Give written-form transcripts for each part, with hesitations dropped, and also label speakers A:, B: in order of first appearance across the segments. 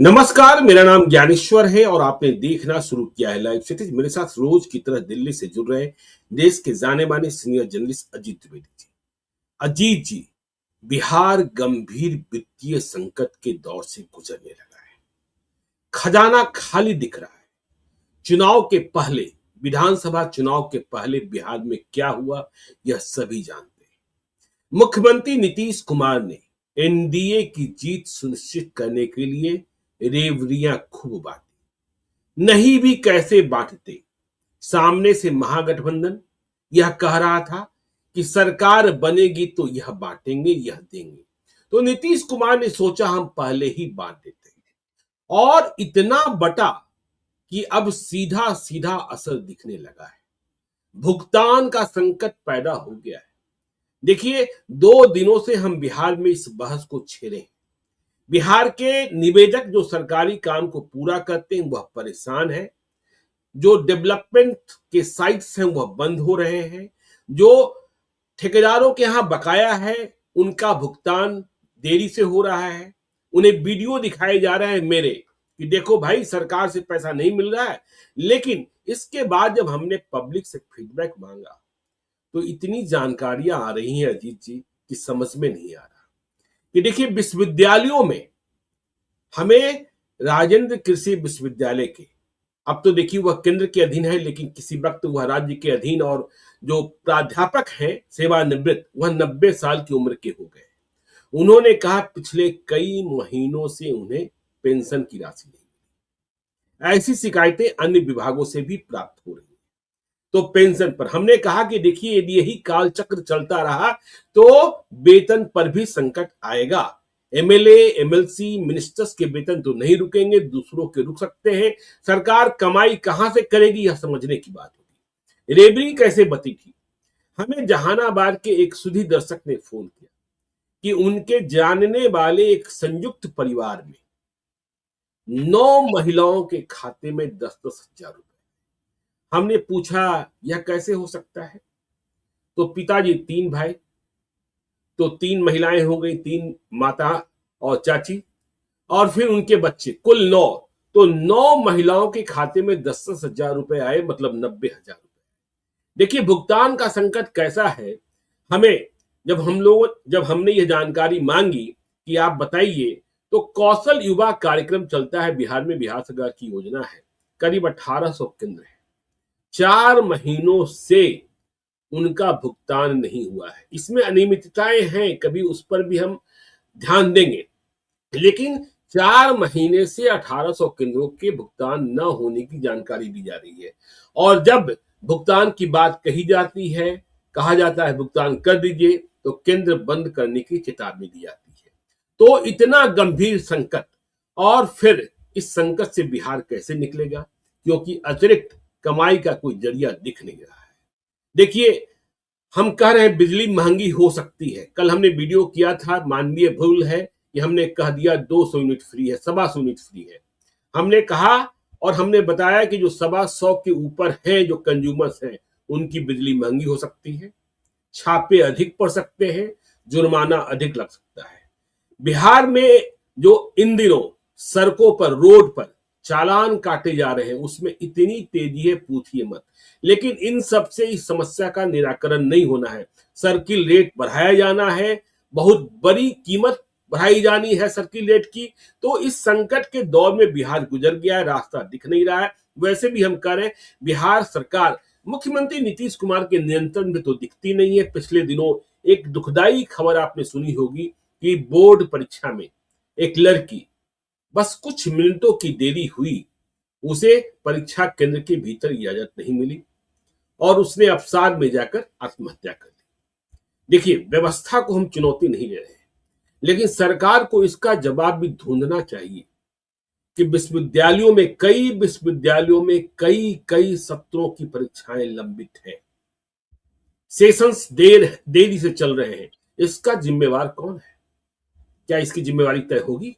A: नमस्कार, मेरा नाम ज्ञानेश्वर है और आपने देखना शुरू किया है लाइव सिटीज। मेरे साथ रोज की तरह दिल्ली से जुड़ रहे देश के जाने माने सीनियर जर्नलिस्ट अजीत द्विवेदी जी। अजीत जी, बिहार गंभीर वित्तीय संकट के दौर से गुजरने लगा है। खजाना खाली दिख रहा है। चुनाव के पहले, विधानसभा चुनाव के पहले बिहार में क्या हुआ, यह सभी जानते हैं। मुख्यमंत्री नीतीश कुमार ने एनडीए की जीत सुनिश्चित करने के लिए रेवड़ियां खूब बांटी। नहीं भी कैसे बांटते। सामने से महागठबंधन यह कह रहा था कि सरकार बनेगी तो यह बांटेंगे, यह देंगे। तो नीतीश कुमार ने सोचा हम पहले ही बांट देते हैं और इतना बटा कि अब सीधा सीधा असर दिखने लगा है। भुगतान का संकट पैदा हो गया है। देखिए, 2 दिनों से हम बिहार में इस बहस को छेड़े हैं। बिहार के निवेदक जो सरकारी काम को पूरा करते हैं वह परेशान है। जो डेवलपमेंट के साइट्स हैं वह बंद हो रहे हैं। जो ठेकेदारों के यहां बकाया है उनका भुगतान देरी से हो रहा है। उन्हें वीडियो दिखाए जा रहे हैं मेरे कि देखो भाई, सरकार से पैसा नहीं मिल रहा है। लेकिन इसके बाद जब हमने पब्लिक से फीडबैक मांगा तो इतनी जानकारियां आ रही हैं अजीत जी कि समझ में नहीं आ रहा कि देखिए, विश्वविद्यालयों में हमें राजेंद्र कृषि विश्वविद्यालय के, अब तो देखिए वह केंद्र के अधीन है लेकिन किसी वक्त वह राज्य के अधीन, और जो प्राध्यापक हैं सेवानिवृत्त वह 90 साल की उम्र के हो गए। उन्होंने कहा पिछले कई महीनों से उन्हें पेंशन की राशि नहीं मिली। ऐसी शिकायतें अन्य विभागों से भी प्राप्त हो रही हैं। तो पेंशन पर हमने कहा कि देखिए, यदि यही काल चक्र चलता रहा तो वेतन पर भी संकट आएगा। एमएलए, एमएलसी, मिनिस्टर्स के वेतन तो नहीं रुकेंगे, दूसरों के रुक सकते हैं। सरकार कमाई कहां से करेगी, यह समझने की बात होगी। रेवड़ी कैसे बती थी। हमें जहानाबाद के एक सुधी दर्शक ने फोन किया कि उनके जानने वाले एक संयुक्त परिवार में 9 महिलाओं के खाते में 10-10 हजार रुपए। हमने पूछा यह कैसे हो सकता है। तो पिताजी 3 भाई, तो 3 महिलाएं हो गई, 3 माता और चाची, और फिर उनके बच्चे, कुल 9। तो 9 महिलाओं के खाते में 10-10 हजार रुपए आए, मतलब 90 हजार रुपए। देखिए भुगतान का संकट कैसा है। हमें जब हमने ये जानकारी मांगी कि आप बताइए, तो कौशल युवा कार्यक्रम चलता है बिहार में, बिहार सरकार की योजना है। करीब 1800 केंद्र है। 4 महीनों से उनका भुगतान नहीं हुआ है। इसमें अनियमितताएं हैं, कभी उस पर भी हम ध्यान देंगे। लेकिन 4 महीने से 1800 केंद्रों के भुगतान न होने की जानकारी दी जा रही है। और जब भुगतान की बात कही जाती है, कहा जाता है भुगतान कर दीजिए, तो केंद्र बंद करने की चेतावनी दी जाती है। तो इतना गंभीर संकट, और फिर इस संकट से बिहार कैसे निकलेगा, क्योंकि अतिरिक्त कमाई का कोई जरिया दिख नहीं रहा है। देखिए, हम कह रहे हैं बिजली महंगी हो सकती है। कल हमने वीडियो किया था, मानवीय भूल है कि हमने कह दिया 200 यूनिट फ्री है, 125 यूनिट फ्री है। हमने कहा और हमने बताया कि जो 125 के ऊपर हैं, जो कंज्यूमर्स हैं, उनकी बिजली महंगी हो सकती है, छापे अधिक पड़ सकते हैं, जुर्माना अधिक लग सकता है। बिहार में जो इन दिनों सड़कों पर, रोड पर चालान काटे जा रहे हैं, उसमें इतनी तेजी है पूछिए मत। लेकिन इन सब से इस समस्या का निराकरण नहीं होना है। सर्किल रेट बढ़ाया जाना है, बहुत बड़ी कीमत बढ़ाई जानी है सर्किल रेट की। तो इस संकट के दौर में बिहार गुजर गया है, रास्ता दिख नहीं रहा है। वैसे भी हम कह रहे हैं बिहार सरकार मुख्यमंत्री नीतीश कुमार के नियंत्रण में तो दिखती नहीं है। पिछले दिनों एक दुखदाई खबर आपने सुनी होगी कि बोर्ड परीक्षा में एक लड़की, बस कुछ मिनटों की देरी हुई, उसे परीक्षा केंद्र के भीतर इजाजत नहीं मिली और उसने अवसाद में जाकर आत्महत्या कर ली। देखिए, व्यवस्था को हम चुनौती नहीं दे रहे हैं, लेकिन सरकार को इसका जवाब भी ढूंढना चाहिए कि विश्वविद्यालयों में कई कई सत्रों की परीक्षाएं लंबित हैं। सेशंस देरी से चल रहे हैं। इसका जिम्मेवार कौन है? क्या इसकी जिम्मेवारी तय होगी?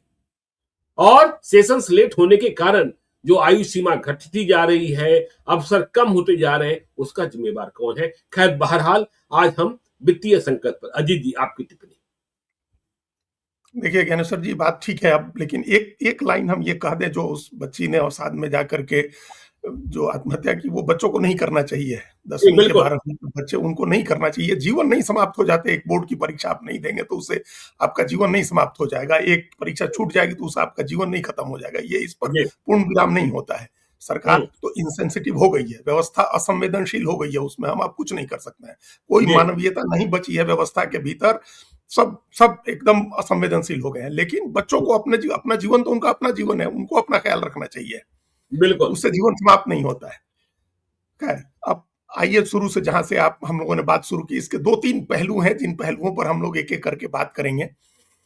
A: और सेशंस लेट होने के कारण जो आयु सीमा घटती जा रही है, अवसर कम होते जा रहे हैं, उसका जिम्मेवार कौन है? खैर, बहरहाल आज हम वित्तीय संकट पर। अजीत जी, आपकी टिप्पणी।
B: देखिए ज्ञानेश्वर जी, बात ठीक है अब, लेकिन एक एक लाइन हम ये कह दें, जो उस बच्ची ने अवसाद में जाकर के जो आत्महत्या की, वो बच्चों को नहीं करना चाहिए।
A: जी
B: 10वीं के
A: बिल्कुल।
B: 12वीं के बच्चे, उनको नहीं करना चाहिए। जीवन नहीं समाप्त हो जाते, एक बोर्ड की परीक्षा आप नहीं देंगे तो उससे आपका जीवन नहीं समाप्त हो जाएगा, एक परीक्षा छूट जाएगी तो उससे आपका जीवन नहीं खत्म हो जाएगा, ये इस पर
A: जी।
B: पूर्ण विराम नहीं होता है। सरकार
A: हम्म।
B: तो इंसेंसिटिव हो गई है, व्यवस्था असंवेदनशील हो गई है, उसमें हम आप कुछ नहीं कर सकते हैं। कोई
A: जी
B: मानवीयता नहीं बची है व्यवस्था के भीतर, सब सब एकदम असंवेदनशील हो गए हैं। लेकिन बच्चों को अपना जीवन तो उनका अपना जीवन है, उनको अपना ख्याल रखना चाहिए,
A: बिल्कुल।
B: उससे जीवन समाप्त नहीं होता है। खैर, अब आइए शुरू से, जहां से आप हम लोगों ने बात शुरू की, इसके दो तीन पहलू हैं जिन पहलुओं पर हम लोग एक एक करके बात करेंगे।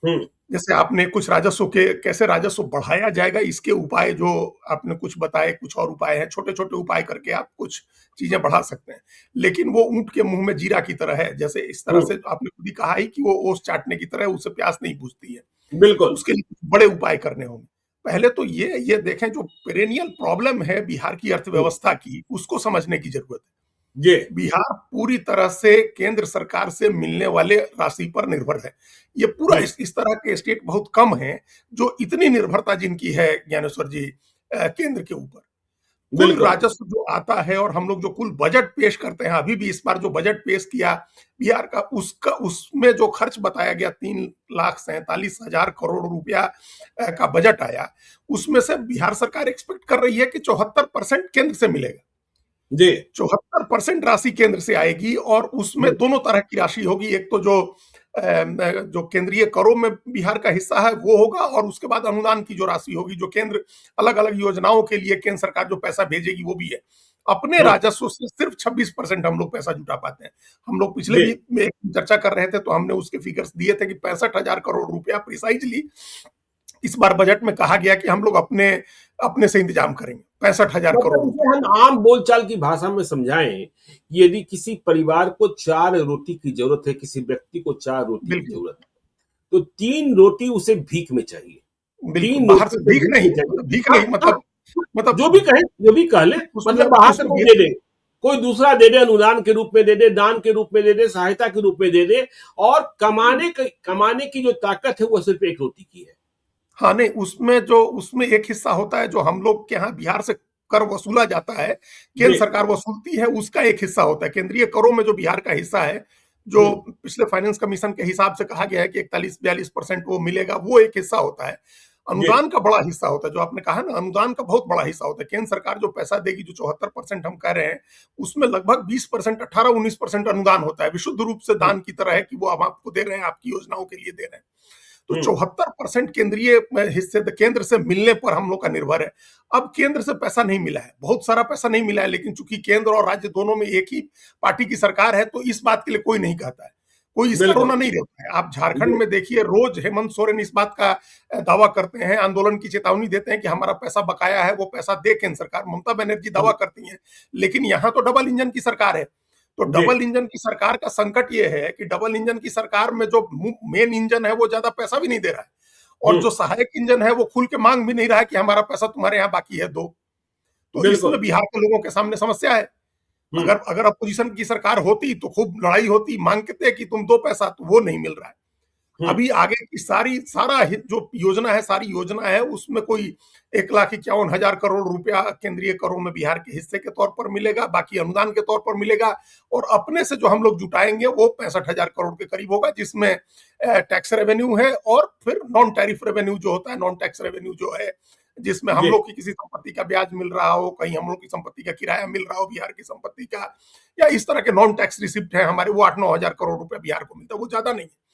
A: हम्म।
B: जैसे आपने कुछ राजस्व के, कैसे राजस्व बढ़ाया जाएगा, इसके उपाय जो आपने कुछ बताए, कुछ और उपाय हैं, छोटे छोटे उपाय करके आप कुछ चीजें बढ़ा सकते हैं। लेकिन वो ऊंट के मुंह में जीरा की तरह है, जैसे इस तरह
A: हम्म।
B: से आपने खुद ही कहा ही कि वो ओस चाटने की तरह है, उससे प्यास नहीं बुझती है।
A: बिल्कुल।
B: उसके लिए कुछ बड़े उपाय करने होंगे। पहले तो ये देखें, जो पेरेनियल प्रॉब्लम है बिहार की
A: हम्म।
B: अर्थव्यवस्था की, उसको समझने की जरूरत है।
A: जी।
B: बिहार पूरी तरह से केंद्र सरकार से मिलने वाले राशि पर निर्भर है। ये पूरा
A: हम्म।
B: इस तरह के स्टेट बहुत कम हैं जो इतनी निर्भरता जिनकी है ज्ञानेश्वर जी, केंद्र के ऊपर। कुल
A: बिल्कुल।
B: राजस्व जो आता है और हम लोग जो कुल बजट पेश करते हैं, अभी भी इस बार जो बजट पेश किया बिहार का, उसका उसमें जो खर्च बताया गया 3,47,000 करोड़ रुपया का बजट आया, उसमें से बिहार सरकार एक्सपेक्ट कर रही है कि 74% केंद्र से मिलेगा।
A: जी।
B: 74% राशि केंद्र से आएगी, और उसमें
A: हम्म।
B: दोनों तरह की राशि होगी। एक तो जो केंद्रीय करों में बिहार का हिस्सा है वो होगा, और उसके बाद अनुदान की जो राशि होगी, जो केंद्र अलग अलग योजनाओं के लिए केंद्र सरकार जो पैसा भेजेगी वो भी है। अपने
A: हम्म।
B: राजस्व से सिर्फ 26% हम लोग पैसा जुटा पाते हैं। हम लोग पिछले
A: जी।
B: भी में एक चर्चा कर रहे थे, तो हमने उसके फिगर्स दिए थे कि 65,000 करोड़ रुपया प्रिसाइजली इस बार बजट में कहा गया कि हम लोग अपने अपने से इंतजाम करेंगे, 65,000 करोड़
A: मतलब इसे
B: रुपया।
A: हम आम बोलचाल की भाषा में समझाएं कि यदि किसी परिवार को 4 रोटी की जरूरत है, किसी व्यक्ति को 4 रोटी की
B: बिल्कुल,
A: जरूरत है, तो 3 रोटी उसे भीख में चाहिए।
B: बिल्कुल,
A: तीन
B: बाहर
A: रोटी
B: से
A: उसे
B: भीख
A: भीख
B: नहीं,
A: में चाहिए।
B: मतलब भीख
A: हाँ
B: नहीं,
A: हाँ।
B: मतलब
A: जो भी कहे, जो भी कह ले,
B: उसमें
A: मतलब बाहर से
B: उसमें
A: कोई दे दे, कोई दूसरा दे दे, अनुदान के रूप में दे दे, दान के रूप में दे दे, सहायता के रूप में दे दे, और कमाने की जो ताकत है वो सिर्फ 1 रोटी की है।
B: हाँ, नहीं, उसमें एक हिस्सा होता है जो हम लोग के यहाँ बिहार से कर वसूला जाता है,
A: जी।
B: केंद्र सरकार वसूलती है, उसका एक हिस्सा होता है। केंद्रीय करों में जो बिहार का हिस्सा है, जो
A: हम्म।
B: पिछले फाइनेंस कमीशन के हिसाब से कहा गया है कि 41-42% वो मिलेगा, वो एक हिस्सा होता है।
A: जी।
B: अनुदान का बड़ा हिस्सा होता है, जो आपने कहा ना, अनुदान का बहुत बड़ा हिस्सा होता है। केंद्र सरकार जो पैसा देगी, जो 74% हम कह रहे हैं, उसमें लगभग 20%, 18-19% अनुदान होता है, विशुद्ध रूप से
A: हम्म।
B: दान की तरह है कि वो हम आपको दे रहे हैं, आपकी योजनाओं के लिए दे रहे हैं। तो
A: हम्म।
B: 74% केंद्रीय हिस्से केंद्र से मिलने पर हम लोग का निर्भर है। अब केंद्र से पैसा नहीं मिला है, बहुत सारा पैसा नहीं मिला है, लेकिन चूंकि केंद्र और राज्य दोनों में एक ही पार्टी की सरकार है, तो इस बात के लिए कोई नहीं कहता है, कोई इसका
A: बिल्कुल।
B: रोना नहीं रहता है। आप झारखंड
A: जी।
B: में देखिए, रोज हेमंत सोरेन इस बात का दावा करते हैं, आंदोलन की चेतावनी देते हैं कि हमारा पैसा बकाया है, वो पैसा दे केंद्र सरकार। ममता बनर्जी दावा करती हैं, लेकिन यहाँ तो डबल इंजन की सरकार है। तो
A: जी।
B: डबल इंजन की सरकार का संकट ये है कि डबल इंजन की सरकार में जो मेन इंजन है वो ज्यादा पैसा भी नहीं दे रहा है, और
A: हम्म।
B: जो सहायक इंजन है वो खुल के मांग भी नहीं रहा है कि हमारा पैसा तुम्हारे यहाँ बाकी है, दो। तो
A: बिल्कुल।
B: इसमें बिहार के लोगों के सामने समस्या है।
A: हम्म।
B: अगर अगर अपोजिशन की सरकार होती तो खूब लड़ाई होती, मांगते कि तुम दो पैसा, तो वो नहीं मिल रहा है।
A: हम्म।
B: अभी आगे की जो योजना है, सारी योजना है, उसमें कोई 1,51,000 करोड़ रुपया केंद्रीय करों में बिहार के हिस्से के तौर पर मिलेगा, बाकी अनुदान के तौर पर मिलेगा, और अपने से जो हम लोग जुटाएंगे वो 65,000 करोड़ के करीब होगा, जिसमें टैक्स रेवेन्यू है, और फिर नॉन टैरिफ रेवेन्यू जो होता है, नॉन टैक्स रेवेन्यू जो है, जिसमें हम
A: जी।
B: लोग की किसी संपत्ति का ब्याज मिल रहा हो, कहीं हम लोग की संपत्ति का किराया मिल रहा हो बिहार की संपत्ति का, या इस तरह के नॉन टैक्स रिसिप्ट है हमारे, वो 8-9 हजार करोड़ रुपया बिहार को मिलता है, वो ज्यादा नहीं है।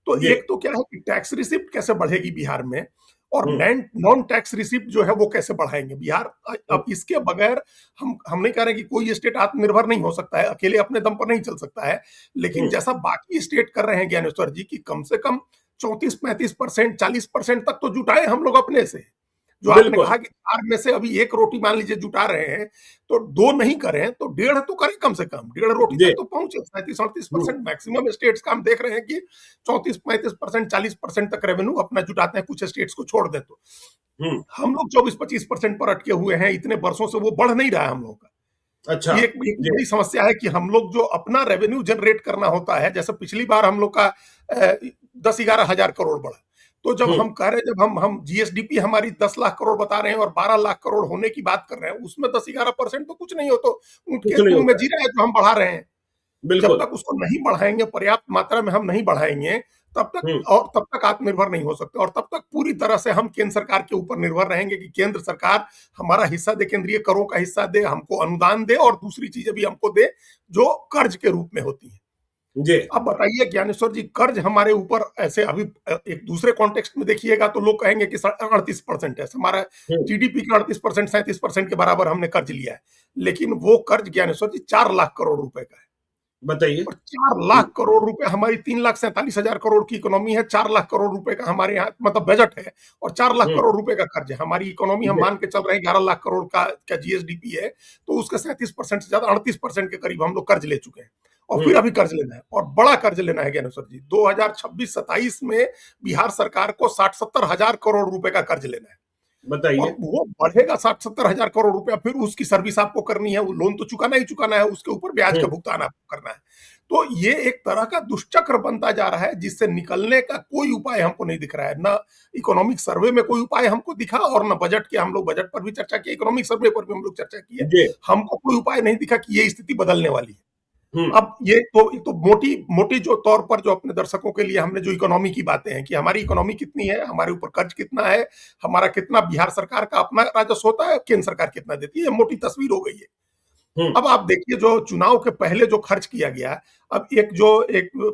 B: तो
A: जी।
B: एक तो क्या है कि टैक्स रिसिप्ट कैसे बढ़ेगी बिहार में, और
A: हम्म।
B: नॉन टैक्स रिसिप्ट जो है वो कैसे बढ़ाएंगे बिहार।
A: हम्म।
B: अब इसके बगैर हम नहीं कह रहे कि कोई स्टेट आत्मनिर्भर नहीं हो सकता है, अकेले अपने दम पर नहीं चल सकता है, लेकिन
A: हम्म।
B: जैसा बाकी स्टेट कर रहे हैं ज्ञानेश्वर जी, की कम से कम 34-35%, 40% तक तो जुटाए हम लोग अपने से। जो आपने
A: बिल्कुल।
B: कहा कि 4 में से अभी 1 रोटी मान लीजिए जुटा रहे हैं, तो 2 नहीं करें तो 1.5 तो करें, कम से कम 1.5 रोटी
A: जी।
B: तक तो पहुंचे। 37-38%
A: हम्म।
B: मैक्सिमम स्टेट्स का हम देख रहे हैं कि 34-35%, 40% तक रेवेन्यू अपना जुटाते हैं, कुछ स्टेट्स को छोड़ दें तो।
A: हम्म।
B: हम लोग 24-25% पर अटके हुए हैं, इतने वर्षों से वो बढ़ नहीं रहा है हम लोगों का।
A: अच्छा।
B: ये एक
A: जी।
B: बड़ी समस्या है कि हम लोग जो अपना रेवेन्यू जनरेट करना होता है, जैसे पिछली बार हम लोग का 10-11 हजार करोड़ बढ़ा, तो जब हम कह रहे हैं, जब हम जीएसडीपी हमारी 10 लाख करोड़ बता रहे हैं और 12 लाख करोड़ होने की बात कर रहे हैं, उसमें 10-11% तो कुछ नहीं हो, तो ऊँट
A: कुछ
B: के
A: नहीं
B: मुँह में
A: होता है।
B: जीरा है जो हम बढ़ा रहे हैं। जब
A: बिल्कुल।
B: तक उसको नहीं बढ़ाएंगे, पर्याप्त मात्रा में हम नहीं बढ़ाएंगे,
A: हम्म।
B: तब तक आत्मनिर्भर नहीं हो सकते, और तब तक पूरी तरह से हम केंद्र सरकार के ऊपर निर्भर रहेंगे कि केंद्र सरकार हमारा हिस्सा दे, केंद्रीय करों का हिस्सा दे, हमको अनुदान दे और दूसरी चीजें भी हमको दे जो कर्ज के रूप में होती हैं।
A: जी।
B: अब बताइए ज्ञानेश्वर जी, कर्ज हमारे ऊपर ऐसे अभी एक दूसरे कॉन्टेक्स्ट में देखिएगा तो लोग कहेंगे कि 38% है हमारा
A: हम्म।
B: जीडीपी का, 38% 37% के बराबर हमने कर्ज लिया है, लेकिन वो कर्ज ज्ञानेश्वर जी 4 लाख करोड़ रुपए का है।
A: बताइए।
B: और 4 लाख करोड़ रुपए, हमारी 3,47,000 करोड़ की इकोनॉमी है, 4 लाख करोड़ रुपए का हमारे यहाँ मतलब बजट है, और 4 लाख
A: हम्म।
B: करोड़ रुपए का कर्ज है। हमारी इकोनॉमी हम
A: जी।
B: मान के चल रहे हैं 11 लाख करोड़ का जीएसडीपी है, तो उसका 37% से ज्यादा 38% के करीब हम लोग कर्ज ले चुके हैं, और फिर
A: हम्म।
B: अभी कर्ज लेना है, और बड़ा कर्ज लेना है ज्ञानेश्वर जी। 2026-27 में बिहार सरकार को 60-70 हजार करोड़ रुपए का कर्ज लेना है, और
A: बताइए।
B: वो बढ़ेगा 60-70 हजार करोड़ रुपया, फिर उसकी सर्विस आपको करनी है, वो लोन तो चुकाना ही चुकाना है, उसके ऊपर ब्याज का
A: हम्म।
B: भुगतान आपको करना है। तो ये एक तरह का दुष्चक्र बनता जा रहा है, जिससे निकलने का कोई उपाय हमको नहीं दिख रहा है। ना इकोनॉमिक सर्वे में कोई उपाय हमको दिखा, और ना बजट के, हम लोग बजट पर भी चर्चा किए, इकोनॉमिक सर्वे पर भी हम लोग चर्चा किए,
A: जी।
B: हमको कोई उपाय नहीं दिखा कि ये स्थिति बदलने वाली है।
A: हम्म।
B: अब ये तो मोटी मोटी जो तौर पर जो अपने दर्शकों के लिए हमने जो इकोनॉमी की बातें हैं कि हमारी इकोनॉमी कितनी है, हमारे ऊपर कर्ज कितना है, हमारा कितना बिहार सरकार का अपना राजस्व होता है, केंद्र सरकार कितना देती है, ये मोटी तस्वीर हो गई है।
A: हम्म।
B: अब आप देखिए जो चुनाव के पहले जो खर्च किया गया, अब एक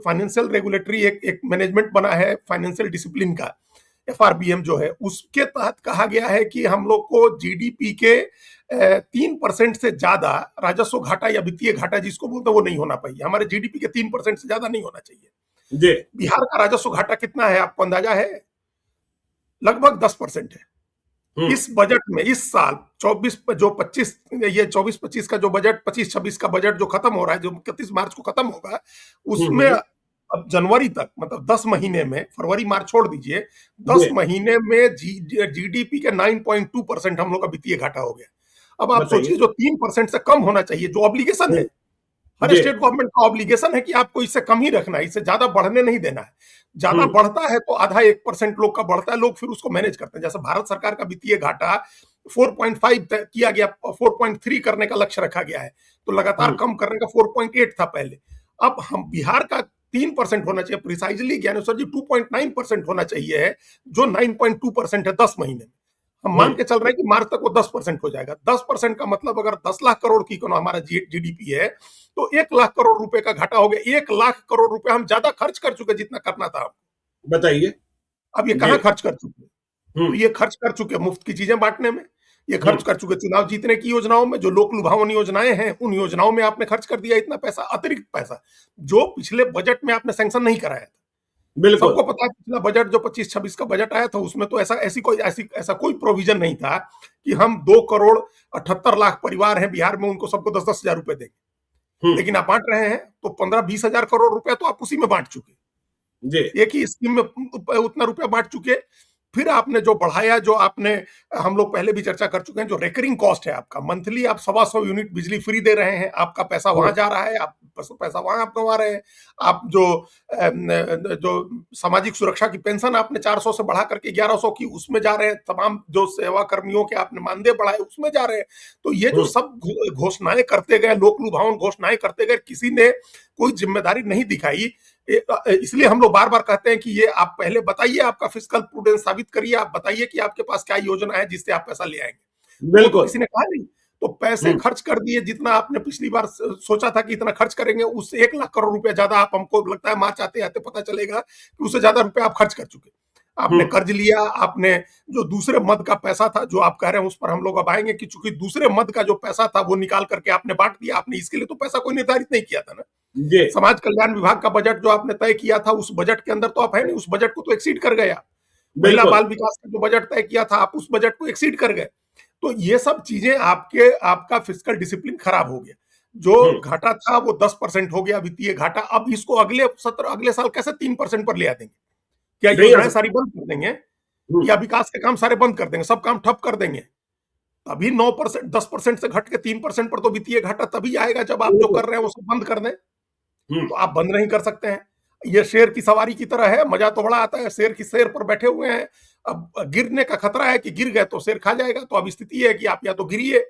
B: फाइनेंशियल रेगुलेटरी एक मैनेजमेंट बना है फाइनेंशियल डिसिप्लिन का, एफआरबीएम जो है, उसके तहत कहा गया है कि हम लोग को जीडीपी के 3% से ज्यादा राजस्व घाटा या वित्तीय घाटा जिसको बोलते हैं वो नहीं होना चाहिए, हमारे जीडीपी के 3% से ज्यादा नहीं होना चाहिए।
A: जी।
B: बिहार का राजस्व घाटा कितना है आपको अंदाजा है? लगभग 10% है।
A: हम्म।
B: इस बजट में इस साल 24-25 का जो बजट, 25-26 का बजट जो खत्म हो रहा है, जो 31 मार्च को खत्म होगा, उसमें
A: हम्म।
B: अब जनवरी तक, मतलब 10 महीने में, फरवरी मार्च छोड़ दीजिए, 10
A: जी।
B: महीने में जीडीपी के 9.2% हम लोग का वित्तीय घाटा हो गया। अब आप
A: बताइए।
B: सोचिए, जो 3% से कम होना चाहिए, जो ऑब्लिगेशन है, हर
A: जी।
B: स्टेट गवर्नमेंट का ऑब्लिगेशन है कि आपको इससे कम ही रखना है, इससे ज्यादा बढ़ने नहीं देना है। ज्यादा
A: हम्म।
B: बढ़ता है तो आधा 1% लोग का बढ़ता है, लोग फिर उसको मैनेज करते हैं। जैसे भारत सरकार का वित्तीय घाटा 4.5 किया गया, 4.3 करने का लक्ष्य रखा गया है, तो लगातार
A: हम्म।
B: कम करने का 4.8 था पहले। अब हम बिहार का 3% होना चाहिए, प्रिसाइजली ज्ञानेश्वर जी 2.9% होना चाहिए, जो 9.2% है 10 महीने में। हम मान के चल रहे हैं कि मार्च तक वो 10% हो जाएगा। 10% का मतलब अगर 10 लाख करोड़ की हमारा जीडीपी है, तो 1 लाख करोड़ रुपए का घाटा हो गया। 1 लाख करोड़ रुपए हम ज्यादा खर्च कर चुके जितना करना था।
A: बताइए।
B: अब ये
A: जी।
B: कहाँ खर्च कर चुके? तो
A: हम्म।
B: ये खर्च कर चुके मुफ्त की चीजें बांटने में, ये खर्च
A: हम्म।
B: कर चुके चुनाव जीतने की योजनाओं में, जो लोक लुभावन योजनाएं हैं उन योजनाओं में आपने खर्च कर दिया इतना पैसा, अतिरिक्त पैसा, जो पिछले बजट में आपने सैंक्शन नहीं कराया था।
A: बिल्कुल।
B: सबको पता है पिछला बजट जो 25-26 का बजट आया था, उसमें तो ऐसा कोई प्रोविजन नहीं था कि हम 2 करोड़ 78 लाख परिवार हैं बिहार में, उनको सबको 10-10 हजार रुपए देंगे।
A: हम्म।
B: लेकिन आप बांट रहे हैं तो 15-20 हजार करोड़ रुपया तो आप उसी में बांट चुके,
A: जी।
B: एक ही स्कीम में उतना रुपया बांट चुके। फिर आपने जो बढ़ाया, जो आपने, हम लोग पहले भी चर्चा कर चुके हैं, जो रेकरिंग कॉस्ट है आपका, मंथली आप 125 यूनिट बिजली फ्री दे रहे हैं, आपका पैसा वहां जा रहा है, आप पैसा वहां आप कमा रहे हैं। आप जो सामाजिक सुरक्षा की पेंशन आपने 400 से बढ़ा करके 1100 की, उसमें जा रहे हैं। तमाम जो सेवा कर्मियों के आपने मानदेय बढ़ाए, उसमें जा रहे हैं। तो ये जो सब घोषणाएं करते गए, लोक लुभावन घोषणाएं करते गए, किसी ने कोई जिम्मेदारी नहीं दिखाई। इसलिए हम लोग बार बार कहते हैं कि ये आप पहले बताइए, आपका फिस्कल प्रूडेंस साबित करिए, आप बताइए कि आपके पास क्या योजना है जिससे आप पैसा ले आएंगे। वो तो
A: बिल्कुल।
B: किसी ने कहा नहीं, तो पैसे खर्च कर दिए। जितना आपने पिछली बार सोचा था कि इतना खर्च करेंगे, उससे 1 लाख करोड़ रुपया ज्यादा, आप, हमको लगता है मार्च आते आते पता चलेगा कि उससे ज्यादा रुपया आप खर्च कर चुके। आपने कर्ज लिया, आपने जो दूसरे मद का पैसा था, जो आप कह रहे हैं उस पर हम लोग अब आएंगे, कि चूंकि दूसरे मद का जो पैसा था वो निकाल करके आपने बांट दिया। आपने इसके लिए तो पैसा कोई निर्धारित नहीं किया था ना।
A: जी।
B: समाज कल्याण विभाग का बजट जो आपने तय किया था, उस बजट के अंदर तो आप है नहीं, उस बजट को तो एक्सीड कर गए आप। महिला
A: बिल्कुल।
B: बाल विकास का जो बजट तय किया था, आप उस बजट को एक्सीड कर गए। तो ये सब चीजें आपका फिस्कल डिसिप्लिन खराब हो गया। जो घाटा था वो 10% हो गया वित्तीय घाटा। अब इसको अगले साल कैसे 3% पर ले आ देंगे? क्या
A: नहीं आ
B: योजनाएं सारी
A: सकता।
B: बंद कर देंगे, या विकास के काम सारे बंद कर देंगे, सब काम ठप कर देंगे? तभी 9%, 10% से घट के 3% पर तो वित्तीय घाटा तभी आएगा जब आप जो कर रहे हैं वो सब बंद कर दें। तो आप बंद नहीं कर सकते हैं। ये शेर की सवारी की तरह है, मजा तो बड़ा आता है, शेर की शेर पर बैठे हुए हैं, अब गिरने का खतरा है कि गिर गए तो शेर खा जाएगा, तो अब स्थिति है कि आप या तो गिरिए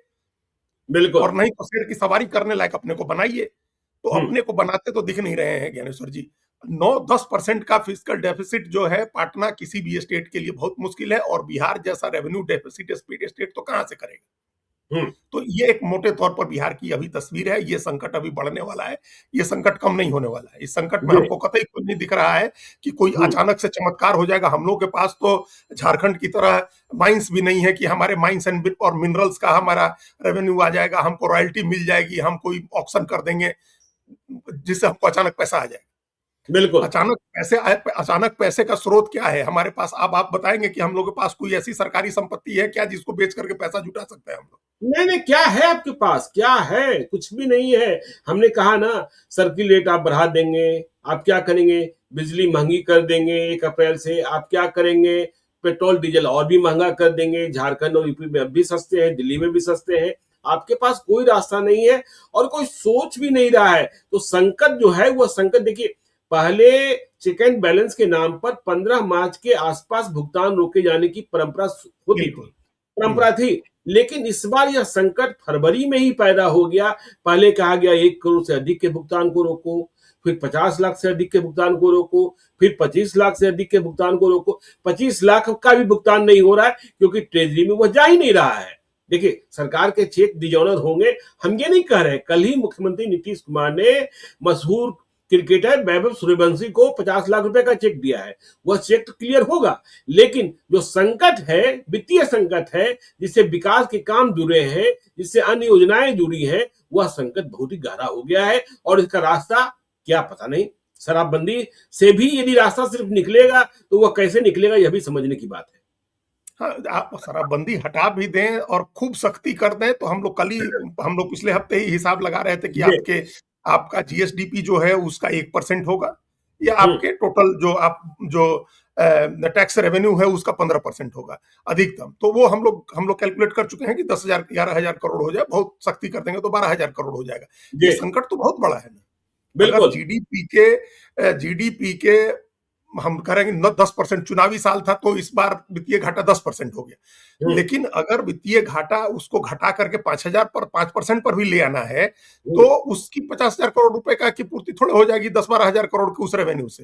A: बिल्कुल।
B: और नहीं तो शेर की सवारी करने लायक अपने को बनाइए। तो
A: हम्म।
B: अपने को बनाते तो दिख नहीं रहे हैं ज्ञानेश्वर जी। 9-10% का फिजिकल डेफिसिट जो है पाटना किसी भी स्टेट के लिए बहुत मुश्किल है, और बिहार जैसा रेवेन्यू डेफिसिट स्टेट तो कहां से करेगा।
A: हम्म।
B: तो ये एक मोटे तौर पर बिहार की अभी तस्वीर है। ये संकट अभी बढ़ने वाला है, ये संकट कम नहीं होने वाला है। इस संकट में
A: जी।
B: हमको कतई कुछ नहीं दिख रहा है कि कोई
A: हम्म।
B: अचानक से चमत्कार हो जाएगा। हम लोग के पास तो झारखंड की तरह माइंस भी नहीं है कि हमारे माइंस एंड और मिनरल्स का हमारा रेवेन्यू आ जाएगा, हमको रॉयल्टी मिल जाएगी, हम कोई ऑक्शन कर देंगे जिससे हमको अचानक पैसा आ जाएगा।
A: बिल्कुल।
B: अचानक पैसे आए, अचानक पैसे का स्रोत क्या है हमारे पास? अब आप बताएंगे कि हम लोग के पास कोई ऐसी सरकारी संपत्ति है क्या जिसको बेच करके पैसा जुटा सकते हैं हम लोग?
A: नहीं नहीं, क्या है आपके पास, क्या है? कुछ भी नहीं है। हमने कहा ना, सर्किल रेट आप बढ़ा देंगे, आप क्या करेंगे? बिजली महंगी कर देंगे 1 अप्रैल से, आप क्या करेंगे? पेट्रोल डीजल और भी महंगा कर देंगे। झारखंड और यूपी में अब भी सस्ते हैं, दिल्ली में भी सस्ते हैं। आपके पास कोई रास्ता नहीं है और कोई सोच भी नहीं रहा है। तो संकट जो है वो संकट, देखिए, पहले चेक एंड बैलेंस के नाम पर 15 मार्च के आसपास भुगतान रोके जाने की परंपरा होती थी,
B: बिल्कुल।
A: परंपरा थी। लेकिन इस बार यह संकट फरवरी में ही पैदा हो गया। पहले कहा गया 1 करोड़ से अधिक के भुगतान को रोको, फिर 50 लाख से अधिक के भुगतान को रोको, फिर 25 लाख से अधिक के भुगतान को रोको। 25 लाख का भी भुगतान नहीं हो रहा है क्योंकि ट्रेजरी में वह जा ही नहीं रहा है। देखिए, सरकार के चेक डिजॉनर होंगे, हम ये नहीं कह रहे। कल ही मुख्यमंत्री नीतीश कुमार ने मशहूर क्रिकेटर वैभव सूर्यवंशी को 50 लाख रुपए का चेक दिया है। वह चेक तो क्लियर होगा, लेकिन जो संकट है, वित्तीय संकट है, जिससे विकास के काम जुड़े हैं, जिससे अन्य योजनाएं जुड़ी हैं, वह संकट बहुत ही गहरा हो गया है। और इसका रास्ता क्या पता नहीं। शराबबंदी से भी यदि रास्ता सिर्फ निकलेगा तो वह कैसे निकलेगा, यह भी समझने की बात है।
B: हाँ, आप शराबबंदी हटा भी दें और खूब सख्ती कर दें तो हम लोग पिछले हफ्ते ही हिसाब लगा रहे थे कि
A: जी।
B: आपका जीएसडीपी जो है उसका 1% होगा, या
A: हम्म।
B: आपके टोटल जो टैक्स रेवेन्यू है उसका 15% होगा अधिकतम। तो वो हम लोग कैलकुलेट कर चुके हैं कि 10,000 11,000 करोड़ हो जाए, बहुत सख्ती कर देंगे तो 12,000 करोड़ हो जाएगा। ये
A: जी।
B: संकट तो बहुत बड़ा है ना। अगर
A: बिल्कुल।
B: जीडीपी के हम करेंगे 10%, चुनावी साल था तो इस बार वित्तीय घाटा 10% हो गया।
A: हम्म।
B: लेकिन अगर वित्तीय घाटा उसको घटा करके 5,000 पर 5% पर भी ले आना है
A: हम्म।
B: तो उसकी 50,000 करोड़ रुपए का की पूर्ति थोड़े हो जाएगी 10-12,000 करोड़ के उस रेवेन्यू से।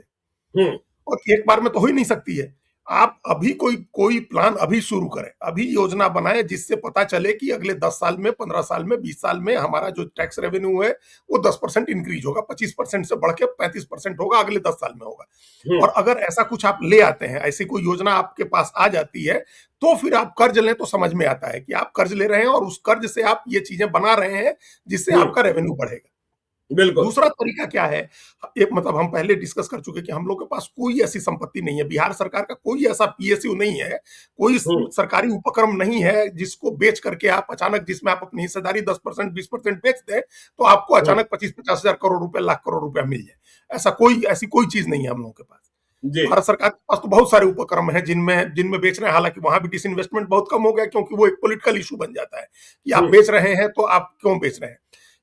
A: हम्म।
B: और एक बार में तो हो ही नहीं सकती है। आप अभी कोई प्लान अभी शुरू करें, अभी योजना बनाए जिससे पता चले कि अगले 10 साल में, 15 साल में, 20 साल में हमारा जो टैक्स रेवेन्यू है वो 10% इंक्रीज होगा, 25% से बढ़ के 35% होगा, अगले 10 साल में होगा।
A: हम्म।
B: और अगर ऐसा कुछ आप ले आते हैं, ऐसी कोई योजना आपके पास आ जाती है, तो फिर आप कर्ज लें तो समझ में आता है कि आप कर्ज ले रहे हैं और उस कर्ज से आप ये चीजें बना रहे हैं जिससे
A: हम्म।
B: आपका रेवेन्यू बढ़ेगा।
A: बिल्कुल।
B: दूसरा तरीका क्या है? एक मतलब हम पहले डिस्कस कर चुके कि हम लोग के पास कोई ऐसी संपत्ति नहीं है, बिहार सरकार का कोई ऐसा पीएसयू नहीं है, कोई
A: हम्म।
B: सरकारी उपक्रम नहीं है जिसको बेच करके आप अचानक, जिसमें आप अपनी हिस्सेदारी 10% 20% बेच दें तो आपको
A: हम्म।
B: अचानक 25-50 हजार करोड़ रुपए, लाख करोड़ रुपया मिल जाए। ऐसी कोई चीज नहीं है हम लोगों के पास।
A: जी।
B: भारत सरकार के पास तो बहुत सारे उपक्रम हैं जिनमें बेच रहे हैं, हालांकि वहां भी डिसइन्वेस्टमेंट बहुत कम हो गया क्योंकि वो एक पॉलिटिकल इशू बन जाता है कि आप
A: हम्म।
B: बेच रहे हैं तो आप क्यों बेच रहे हैं।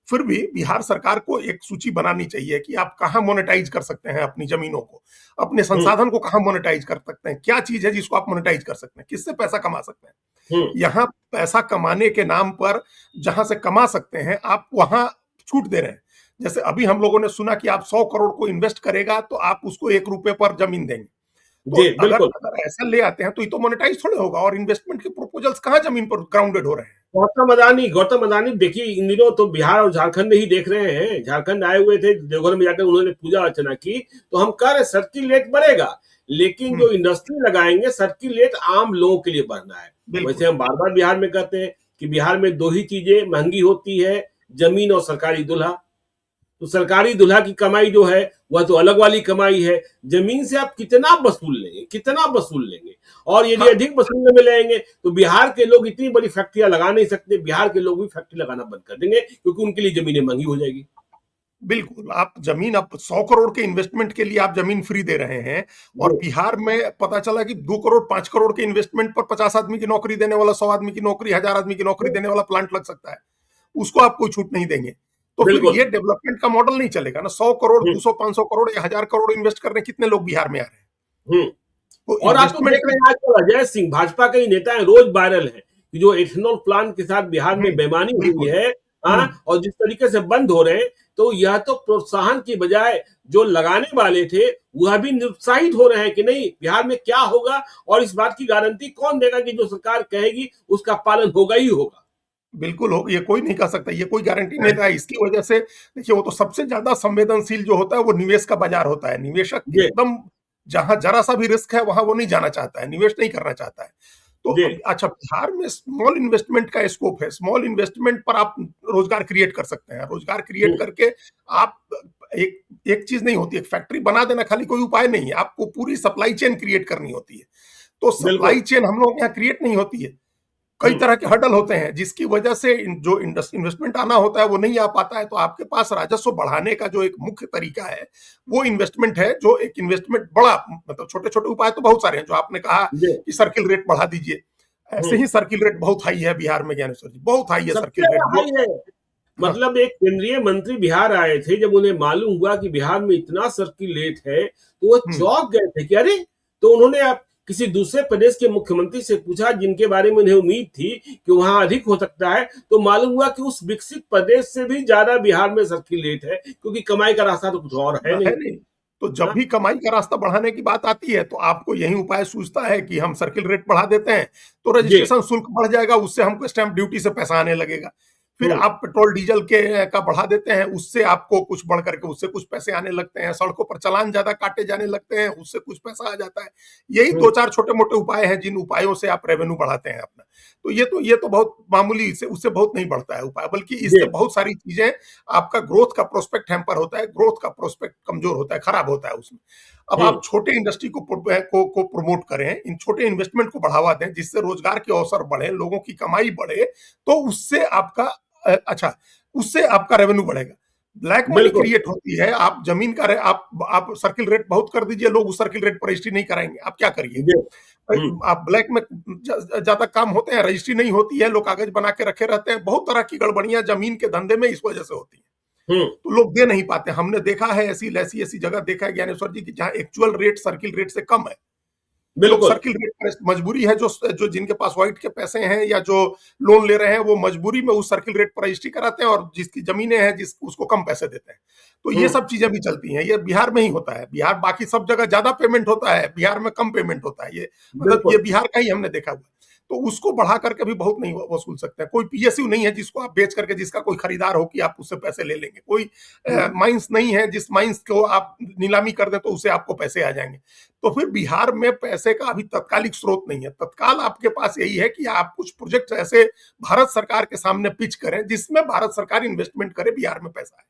B: फिर भी बिहार सरकार को एक सूची बनानी चाहिए कि आप कहां मोनेटाइज कर सकते हैं अपनी जमीनों को, अपने
A: हम्म।
B: संसाधन को कहां मोनेटाइज कर सकते हैं, क्या चीज है जिसको आप मोनेटाइज कर सकते हैं, किससे पैसा कमा सकते हैं।
A: हम्म।
B: यहां पैसा कमाने के नाम पर जहां से कमा सकते हैं आप वहां छूट दे रहे हैं। जैसे अभी हम लोगों ने सुना कि आप 100 करोड़ को इन्वेस्ट करेगा तो आप उसको 1 रुपए पर जमीन देंगे। तो
A: जी।
B: अगर
A: बिल्कुल।
B: अगर ऐसा ले आते हैं तो ये तो मोनेटाइज थोड़े होगा, और इन्वेस्टमेंट के प्रपोजल्स कहां जमीन पर ग्राउंडेड हो रहे हैं।
A: गौतम अदानी देखिए, इन दिनों तो बिहार और झारखंड में ही देख रहे हैं। झारखंड आए हुए थे, देवघर में जाकर उन्होंने पूजा अर्चना की। तो हम कह रहे सर्किल रेट बढ़ेगा, लेकिन जो इंडस्ट्री लगाएंगे, सर्किल रेट आम लोगों के लिए बढ़ना है।
B: बिल्कुल।
A: वैसे हम बार बार बिहार में कहते हैं कि बिहार में दो ही चीजें महंगी होती है, जमीन और सरकारी दूल्हा। तो सरकारी दूल्हा की कमाई जो है वह तो अलग वाली कमाई है। जमीन से आप कितना वसूल लेंगे, कितना वसूल लेंगे? और यदि
B: हाँ,
A: अधिक वसूलने में लगेंगे तो बिहार के लोग इतनी बड़ी फैक्ट्रियां लगा नहीं सकते। बिहार के लोग भी फैक्ट्री लगाना बंद कर देंगे क्योंकि उनके लिए जमीनें महंगी हो जाएगी।
B: बिल्कुल। आप 100 करोड़ के इन्वेस्टमेंट के लिए आप जमीन फ्री दे रहे हैं, और बिहार में पता चला कि 2 करोड़ 5 करोड़ के इन्वेस्टमेंट पर 50 आदमी की नौकरी देने वाला, 100 आदमी की नौकरी, 1000 आदमी की नौकरी देने वाला प्लांट लग सकता है, उसको आप कोई छूट नहीं देंगे। तो फिर
A: बिल्कुल।
B: ये डेवलपमेंट का मॉडल नहीं चलेगा ना। 100 करोड़,
A: हम्म।
B: 200-500 करोड़ या 1000 करोड़ इन्वेस्ट करने कितने लोग बिहार में आ रहे हैं?
A: हम्म।
B: तो
A: और आप तो
B: इन्वेस्टमेंट
A: देख
B: का
A: रहे हैं आजकल अजय सिंह भाजपा के ही नेता हैं, रोज वायरल है कि जो इथेनॉल प्लांट के साथ बिहार में बेईमानी हुई
B: बिल्कुल।
A: है, हाँ, और जिस तरीके से बंद हो रहे हैं, तो यह तो प्रोत्साहन की बजाय जो लगाने वाले थे वह भी निरुत्साहित हो रहे हैं कि नहीं बिहार में क्या होगा, और इस बात की गारंटी कौन देगा कि जो सरकार कहेगी उसका पालन होगा ही होगा।
B: बिल्कुल हो, ये कोई नहीं कर सकता, ये कोई गारंटी नहीं था। इसकी वजह से देखिए, वो तो सबसे ज्यादा संवेदनशील जो होता है वो निवेश का बाजार होता है। निवेशक
A: जी।
B: एकदम जहां जरा सा भी रिस्क है वहां वो नहीं जाना चाहता है, निवेश नहीं करना चाहता है। तो
A: जी।
B: अच्छा, बिहार में स्मॉल इन्वेस्टमेंट का स्कोप है। स्मॉल इन्वेस्टमेंट पर आप रोजगार क्रिएट कर सकते हैं। रोजगार क्रिएट
A: हम्म।
B: करके आप एक एक चीज नहीं होती, एक फैक्ट्री बना देना खाली कोई उपाय नहीं है, आपको पूरी सप्लाई चेन क्रिएट करनी होती है। तो
A: बिल्कुल।
B: सप्लाई चेन हम लोग यहाँ क्रिएट नहीं होती है। कई
A: हम्म।
B: तरह के हर्डल होते हैं जिसकी वजह से जो इन्वेस्टमेंट आना होता है वो नहीं आ पाता है। तो आपके पास राजस्व बढ़ाने का जो एक मुख्य तरीका है वो इन्वेस्टमेंट है। जो एक इन्वेस्टमेंट बड़ा, मतलब छोटे छोटे उपाय तो बहुत सारे हैं। जो आपने कहा
A: जी।
B: कि सर्किल रेट बढ़ा दीजिए, ऐसे
A: हम्म।
B: ही सर्किल रेट बहुत हाई है बिहार में, ज्ञानेश्वर जी, बहुत हाई है
A: सबसे
B: सर्किल रेट
A: ज्यादा
B: जो।
A: हाई है।
B: हाँ।
A: मतलब एक केंद्रीय मंत्री बिहार आए थे, जब उन्हें मालूम हुआ कि बिहार में इतना सर्कुलेट है तो वो
B: हम्म।
A: चौंक गए थे कि अरे, तो उन्होंने आप किसी दूसरे प्रदेश के मुख्यमंत्री से पूछा जिनके बारे में उन्हें उम्मीद थी कि वहां अधिक हो सकता है, तो मालूम हुआ कि उस विकसित प्रदेश से भी ज्यादा बिहार में सर्कुलेट है, क्योंकि कमाई का रास्ता तो कुछ और है
B: है
A: नहीं।
B: नहीं। तो जब
A: हाँ।
B: भी कमाई का रास्ता बढ़ाने की बात आती है तो आपको यही उपाय सूझता है कि हम सर्किल रेट बढ़ा देते हैं, तो
A: जी।
B: रजिस्ट्रेशन शुल्क बढ़ जाएगा, उससे हमको स्टैंप ड्यूटी से पैसा आने लगेगा। फिर
A: हम्म।
B: आप पेट्रोल डीजल के का बढ़ा देते हैं, उससे आपको कुछ बढ़ करके उससे कुछ पैसे आने लगते हैं। सड़कों पर चालान ज्यादा काटे जाने लगते हैं, उससे कुछ पैसा आ जाता है। यही दो
A: हम्म।
B: चार छोटे मोटे उपाय हैं जिन उपायों से आप रेवेन्यू बढ़ाते हैं अपना। तो ये तो बहुत मामूली, से उससे बहुत नहीं बढ़ता है उपाय, बल्कि
A: जी।
B: इससे बहुत सारी चीजें, आपका ग्रोथ का प्रोस्पेक्ट हैम्पर होता है, ग्रोथ का प्रोस्पेक्ट कमजोर होता है, खराब होता है उसमें। अब
A: हम्म।
B: आप छोटे इंडस्ट्री को प्रमोट करें, इन छोटे इन्वेस्टमेंट को बढ़ावा दें, जिससे रोजगार के अवसर बढ़े, लोगों की कमाई बढ़े, तो उससे आपका अच्छा, उससे आपका रेवेन्यू बढ़ेगा। ब्लैक मनी
A: बिल्कुल।
B: क्रिएट होती है। आप जमीन का आप सर्किल रेट बहुत कर दीजिए, लोग उस सर्किल रेट पर रजिस्ट्री नहीं कराएंगे, आप क्या करिएगा?
A: जी। हम्म।
B: आप ब्लैक में ज्यादा काम होते हैं, रजिस्ट्री नहीं होती है, लोग कागज बना के रखे रहते हैं। बहुत तरह की गड़बड़ियां जमीन के धंधे में इस वजह से होती है।
A: हम्म।
B: तो लोग दे नहीं पाते। हमने देखा है ऐसी ऐसी ऐसी जगह देखा है ज्ञानेश्वर जी की जहां एक्चुअल रेट सर्किल रेट से कम है। लोग
A: बिल्कुल।
B: सर्किल रेट पर, मजबूरी है, जो जो जिनके पास व्हाइट के पैसे हैं या जो लोन ले रहे हैं, वो मजबूरी में उस सर्किल रेट पर रजिस्ट्री कराते हैं, और जिसकी जमीनें हैं जिस उसको कम पैसे देते हैं। तो ये
A: हम्म।
B: सब चीजें भी चलती हैं। ये बिहार में ही होता है। बिहार, बाकी सब जगह ज्यादा पेमेंट होता है, बिहार में कम पेमेंट होता है। ये मतलब ये
A: बिल्कुल।
B: बिहार का ही हमने देखा हुआ है। तो उसको बढ़ा करके भी बहुत नहीं वसूल सकते हैं। कोई पीएसयू नहीं है जिसको आप बेच करके, जिसका कोई खरीदार हो कि आप उससे पैसे ले लेंगे। कोई
A: हम्म।
B: माइंस नहीं है जिस माइंस को आप नीलामी कर दे तो उसे आपको पैसे आ जाएंगे। तो फिर बिहार में पैसे का अभी तत्कालिक स्रोत नहीं है। तत्काल आपके पास यही है कि आप कुछ प्रोजेक्ट ऐसे भारत सरकार के सामने पिच करें जिसमें भारत सरकार इन्वेस्टमेंट करे, बिहार में पैसा है।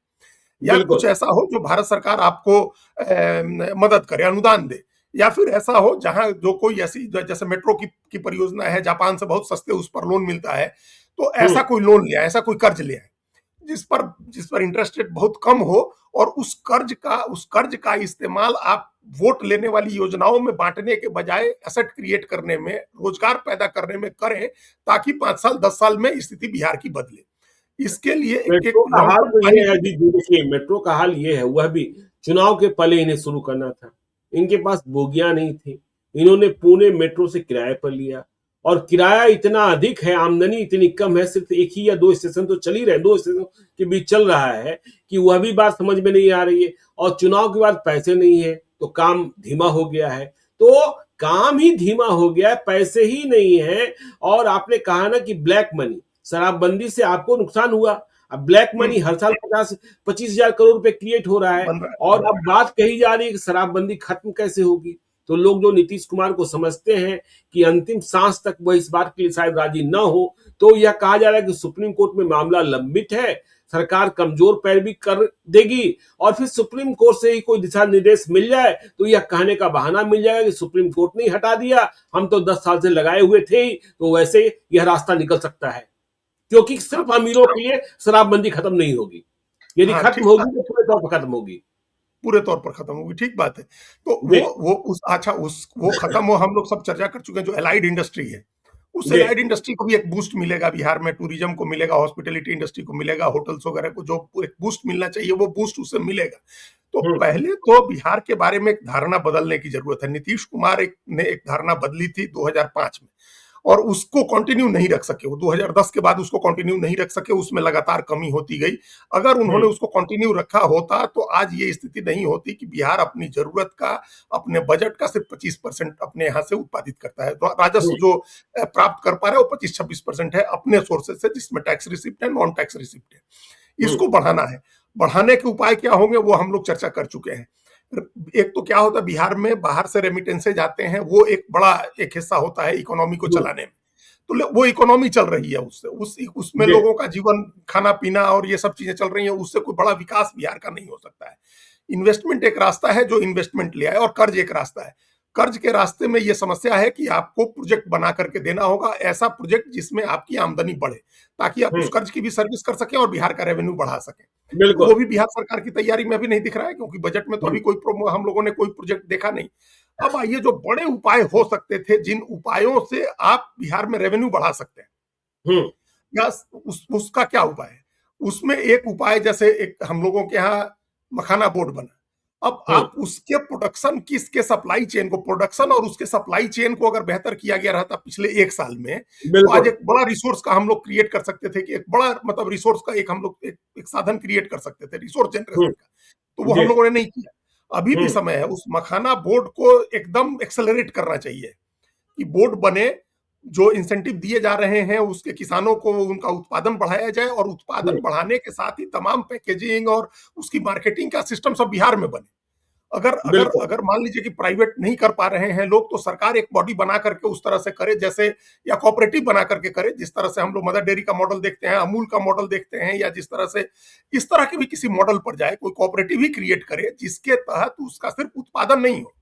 B: या कुछ
A: बिल्कुल।
B: ऐसा हो जो भारत सरकार आपको मदद करे, अनुदान दे। या फिर ऐसा हो जहां जो कोई ऐसी, जैसे मेट्रो की परियोजना है, जापान से बहुत सस्ते उस पर लोन मिलता है, तो
A: हम्म।
B: ऐसा कोई लोन ले आए, ऐसा कोई कर्ज ले आए जिस पर इंटरेस्ट रेट बहुत कम हो, और उस कर्ज का इस्तेमाल आप वोट लेने वाली योजनाओं में बांटने के बजाय एसेट क्रिएट करने में, रोजगार पैदा करने में करें, ताकि 5 साल 10 साल में स्थिति बिहार की बदले। इसके लिए एक एक
A: मेट्रो का
B: लॉन्ग
A: हाल
B: टर्म
A: तो ये है
B: प्लानिंग।
A: जी, देखिए मेट्रो का हाल ये है, वह भी चुनाव के पहले इन्हें शुरू करना था। इनके पास बोगियां नहीं थी, इन्होंने पुणे मेट्रो से किराए पर लिया, और किराया इतना अधिक है, आमदनी इतनी कम है, सिर्फ एक ही या दो स्टेशन तो चल ही रहे, दो स्टेशन के बीच चल रहा है, कि वह भी बात समझ में नहीं आ रही है। और चुनाव के बाद पैसे नहीं है तो काम धीमा हो गया है। तो काम ही धीमा हो गया है, पैसे ही नहीं है। और आपने कहा ना कि ब्लैक मनी, शराबबंदी से आपको नुकसान हुआ, अब ब्लैक मनी हर साल 50-25 हजार करोड़ रुपए क्रिएट हो रहा है।
B: बन रहा
A: और
B: है।
A: अब बात कही जा रही है कि शराबबंदी खत्म कैसे होगी। तो लोग जो नीतीश कुमार को समझते हैं कि अंतिम सांस तक वह इस बात के लिए शायद राजी न हो, तो यह कहा जा रहा है कि सुप्रीम कोर्ट में मामला लंबित है, सरकार कमजोर पैरवी कर देगी, और फिर सुप्रीम कोर्ट से ही कोई दिशा निर्देश मिल जाए तो यह कहने का बहाना मिल जाएगा कि सुप्रीम कोर्ट ने हटा दिया, हम तो 10 साल से लगाए हुए थे ही, तो वैसे यह रास्ता निकल सकता है। क्योंकि सिर्फ अमीरों के लिए शराबबंदी खत्म नहीं होगी, यदि
B: हाँ,
A: खत्म
B: ठीक बात
A: होगी तो
B: है।
A: पूरे तौर पर खत्म होगी।
B: पूरे तौर पर खत्म होगी, ठीक बात है। तो
A: जी।
B: वो उस अच्छा उस वो खत्म हो, हम लोग सब चर्चा कर चुके हैं। जो एलाइड इंडस्ट्री है उससे
A: जी।
B: लाइट इंडस्ट्री को भी एक बूस्ट मिलेगा, बिहार में टूरिज्म को मिलेगा, हॉस्पिटैलिटी इंडस्ट्री को मिलेगा, होटल्स वगैरह को जो एक बूस्ट मिलना चाहिए वो बूस्ट उससे मिलेगा। तो
A: हम्म।
B: पहले तो बिहार के बारे में एक धारणा बदलने की जरूरत है। नीतीश कुमार ने एक धारणा बदली थी 2005 में, और उसको कंटिन्यू नहीं रख सके। वो 2010 के बाद उसको कंटिन्यू नहीं रख सके, उसमें लगातार कमी होती गई। अगर उन्होंने
A: हम्म।
B: उसको कंटिन्यू रखा होता तो आज ये स्थिति नहीं होती कि बिहार अपनी जरूरत का, अपने बजट का सिर्फ 25% अपने यहाँ से उत्पादित करता है। तो राजस्व
A: हम्म।
B: जो प्राप्त कर पा रहा है वो 25-26% है अपने सोर्सेज से, जिसमें टैक्स रिसिप्ट है, नॉन टैक्स रिसिप्ट है।
A: हम्म।
B: इसको बढ़ाना है। बढ़ाने के उपाय क्या होंगे वो हम लोग चर्चा कर चुके हैं। एक तो क्या होता है, बिहार में बाहर से रेमिटेंसे जाते हैं, वो एक बड़ा एक हिस्सा होता है इकोनॉमी को
A: हम्म।
B: चलाने में। तो वो इकोनॉमी चल रही है, उससे उसमें
A: जी।
B: लोगों का जीवन, खाना पीना और ये सब चीजें चल रही हैं, उससे कोई बड़ा विकास बिहार का नहीं हो सकता है। इन्वेस्टमेंट एक रास्ता है जो इन्वेस्टमेंट ले आए, और कर्ज एक रास्ता है। कर्ज के रास्ते में ये समस्या है कि आपको प्रोजेक्ट बना करके देना होगा, ऐसा प्रोजेक्ट जिसमें आपकी आमदनी बढ़े, ताकि आप उस
A: हम्म।
B: कर्ज की भी सर्विस कर सकें और बिहार का रेवेन्यू बढ़ा सकें। तो वो
A: बिल्कुल।
B: भी बिहार सरकार की तैयारी में अभी नहीं दिख रहा है, क्योंकि बजट में तो
A: हम्म।
B: अभी हम लोगों ने कोई प्रोजेक्ट देखा नहीं। अब आइए, जो बड़े उपाय हो सकते थे, जिन उपायों से आप बिहार में रेवेन्यू बढ़ा सकते हैं,
A: हम्म।
B: या उसका क्या उपाय है? उसमें एक उपाय, जैसे एक हम लोगों के यहाँ मखाना बोर्ड बना। अब
A: हम्म।
B: आप उसके प्रोडक्शन की, इसके सप्लाई चेन को, प्रोडक्शन और उसके सप्लाई चेन को अगर बेहतर किया गया रहता पिछले 1 साल में, तो आज
A: बिल्कुल।
B: एक बड़ा रिसोर्स का हम लोग क्रिएट कर सकते थे, कि एक बड़ा मतलब रिसोर्स का एक हम लोग एक साधन क्रिएट कर सकते थे रिसोर्स जनरेशन
A: हम्म।
B: का। तो वो
A: जी।
B: हम लोगों ने नहीं किया। अभी भी
A: हम्म।
B: समय है, उस मखाना बोर्ड को एकदम एक्सेलरेट करना चाहिए, कि बोर्ड बने, जो इंसेंटिव दिए जा रहे हैं उसके किसानों को उनका उत्पादन बढ़ाया जाए, और उत्पादन
A: हम्म।
B: बढ़ाने के साथ ही तमाम पैकेजिंग और उसकी मार्केटिंग का सिस्टम सब बिहार में बने। अगर अगर
A: बिल्कुल।
B: अगर मान लीजिए कि प्राइवेट नहीं कर पा रहे हैं लोग, तो सरकार एक बॉडी बना करके उस तरह से करे, जैसे, या कोऑपरेटिव बना करके करे, जिस तरह से हम लोग मदर डेयरी का मॉडल देखते हैं, अमूल का मॉडल देखते हैं, या जिस तरह से इस तरह के भी किसी मॉडल पर जाए, कोई कोऑपरेटिव ही क्रिएट करे, जिसके तहत उसका सिर्फ उत्पादन नहीं हो,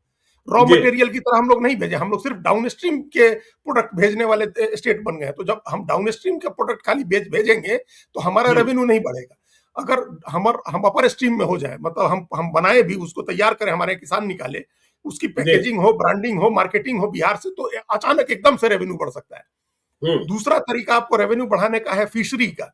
B: रॉ
A: जी।
B: मटेरियल की तरह हम लोग नहीं भेजे, हम लोग सिर्फ डाउन स्ट्रीम के प्रोडक्ट भेजने वाले स्टेट बन गए। तो जब हम डाउन स्ट्रीम के प्रोडक्ट खाली भेजेंगे, तो हमारा
A: हम्म।
B: रेवेन्यू नहीं बढ़ेगा। अगर हम अपर स्ट्रीम में हो जाए, मतलब हम बनाए भी, उसको तैयार करें, हमारे किसान निकाले, उसकी
A: जी।
B: पैकेजिंग हो, ब्रांडिंग हो, मार्केटिंग हो बिहार से, तो अचानक एकदम से रेवेन्यू बढ़ सकता है।
A: हम्म।
B: दूसरा तरीका आपको रेवेन्यू बढ़ाने का है फिशरी का,